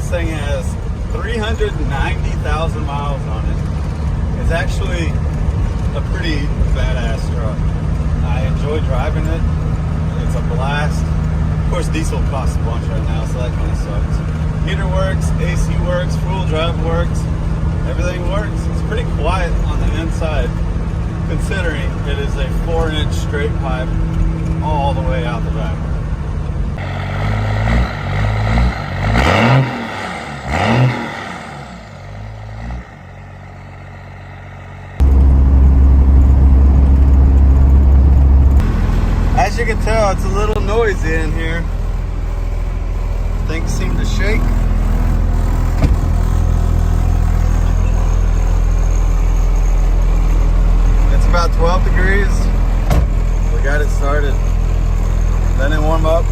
This thing has 390,000 miles on it. It's actually a pretty badass truck. I enjoy driving it. It's a blast. Of course, diesel costs a bunch right now, so that kind of sucks. Heater works, AC works, full drive works, everything works. It's pretty quiet on the inside, considering it is a 4-inch straight pipe all the way out the back. As you can tell, it's a little noisy in here. Things seem to shake. It's about 12 degrees. We got it started. Then it warm up.